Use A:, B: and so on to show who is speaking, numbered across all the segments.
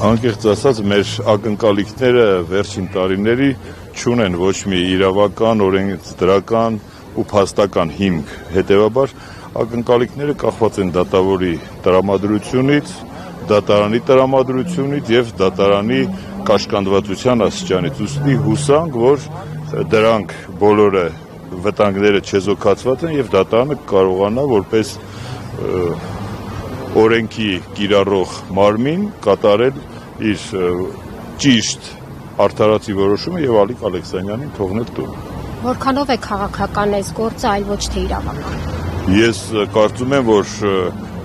A: Անկեղծ ասած, մեր ակնկալիքները վերջին տարիների չունեն ոչ մի իրավական, օրենսդրական ու փաստական հիմք, հետևաբար ակնկալիքները կախված են դատավորի տրամադրությունից, դատարանի տրամադրությունից եւ դատարանի կաշկանդվածության աստիճանից, ուստի հուսանք, որ դրանք բոլորը վտանգները չեզոքացված են եւ դատարանը կարողանա որպես օրենքի կիրառող մարմին կատարել իր ճիշտ արդարացի որոշումը եւ Ալիկ Ալեքսանյանին թողնել տուն։
B: Որքանով է քաղաքական այս գործը, այլ ոչ թե իրավական։
A: Ես կարծում եմ, որ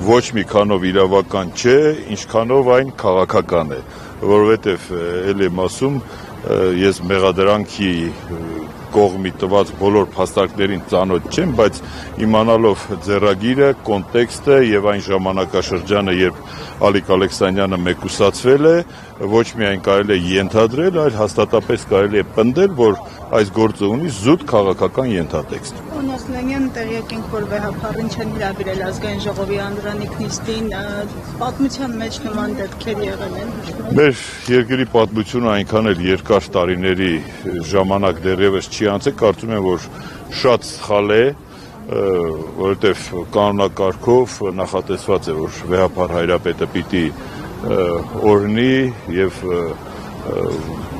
A: ոչ մի քանով իրավական չէ, ինչքանով այն քաղաքական է, որովհետեւ ել եմ ասում, ես մեղադրանքի կողմի տված բոլոր փաստարկներին ծանոթ չեմ, բայց իմանալով ձեռագիրը, կոնտեքստը եւ այն ժամանակաշրջանը, երբ Ալիկ Ալեքսանյանը մեկուսացվել է, ոչ միայն կարելի է ենթադրել, այլ հաստատապես կարելի է պնդել, որ այս գործը ունի զուտ քաղաքական ենթատեքստ։
C: Օնասլանյան տեղյակ ենք, որ վեհապառին չեն հրավիրել ազգային ժողովի անդրանիկ նիստին, պատմության մեջ նման դեպքեր եղել են։
A: Մեր երկրի պատմությունը այնքան էլ երկար տարիների ժամանակ դեռևս չի անցել, կարծում եմ, որ շատ սխալ է, որովհետև կանոնակարգով նախատեսված է, որ վեհապար հայրապետը պիտի օրհնի եւ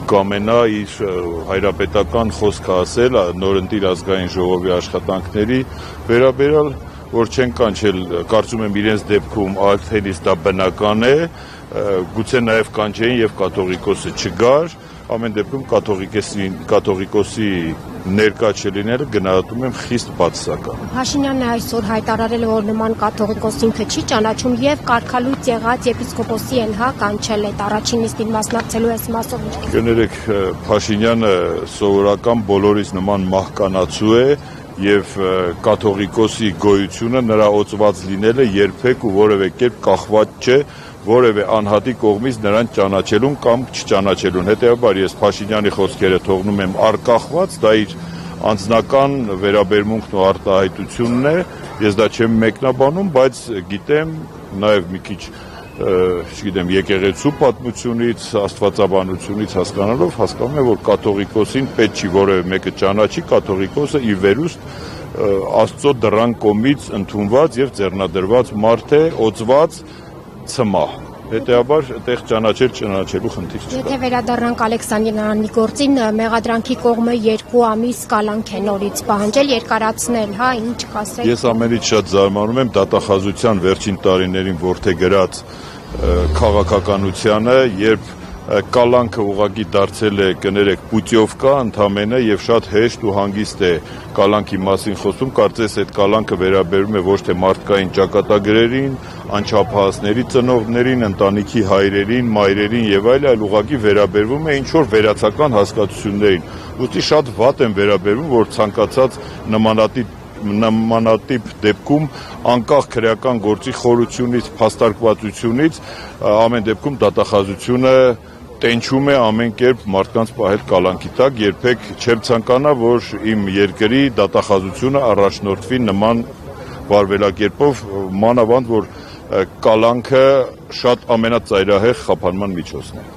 A: կամենա իր հայրապետական խոսքը ասել նորընտիր ազգային ժողովի աշխատանքների վերաբերյալ, որ չեն կանչել, կարծում եմ իրենց դեպքում արդենից դա բնական է, գուցե նաև կանչեին եւ կաթողիկոսը չգար, ամեն դեպքում կաթողիկոսի ներկա չլինելը գնահատում եմ խիստ բացասական։
B: Փաշինյանն այսօր հայտարարել է, որ նման կաթողիկոս ինքը չի ճանաչում եւ կարգալույծ եղած եպիսկոպոսի են կանչել այդ առաջին նիստին մասնակցելու այս մասով։
A: Կներեք, Փաշինյանը սովորական բոլորից նման մահկանացու է եւ կաթողիկոսի գոյությունը նրա օծված լինելը երբեք ու որևէ կերպ կախված չէ որևէ անհատի կողմից նրան ճանաչելուն կամ չճանաչելուն։ Հետևաբար ես Փաշինյանի խոսքերը թողնում եմ արկախված, դա իր անձնական վերաբերմունքն ու արտահայտությունն է, ես դա չեմ մեկնաբանում, բայց գիտեմ նաև մի քիչ չգիտեմ, եկեղեցու պատմությունից, աստվածաբանությունից հասկանում եմ, որ կաթողիկոսին պետք չի որևէ մեկը ճանաչի, կաթողիկոսը ի վերուստ Աստծո դռան կողմից ընդունված եւ ձեռնադրված մարդ է, օծված ցմահ։ Հետեւաբար այդտեղ ճանաչելու խնդիր չկա։
B: Եթե վերադառնանք Ալեքսանյանի գործին, մեղադրանքի կողմը 2 ամիս կալանք է նորից պահանջել, երկարացնել, հա, ինչ կասեք։
A: Ես ամենից շատ զարմանում եմ դատախազության վերջին տարիներին որդեգրած քաղաքականությանը, երբ կալանքը ուղղակի դարձել է, կներեք, պուտյովկա ընդամենը եւ շատ հեշտ ու հանգիստ է կալանքի մասին խոսում, կարծես այդ կալանքը վերաբերում է ոչ թե մարդկային ճակատագրերին, անչափահասների ծնողներին, ընտանիքի հայրերին, մայրերին եւ այլ ուղղակի վերաբերվում է ինչ որ վերացական հասկացություններին։ Ուստի շատ վատ են վերաբերվում, որ ցանկացած նմանատիպ դեպքում անկախ քրեական գործի խորությունից, փաստարկվածությունից ամեն դեպքում դատախազությունը տենչում է ամեն կերպ մարդկանց պահել կալանքի տակ, երբեք չեմ ցանկանա, որ իմ երկրի դատախազությունը առաջնորդվի նման վարվելակերպով, մանավանդ որ կալանքը շատ ամենածայրահեղ խափանման միջոցն է։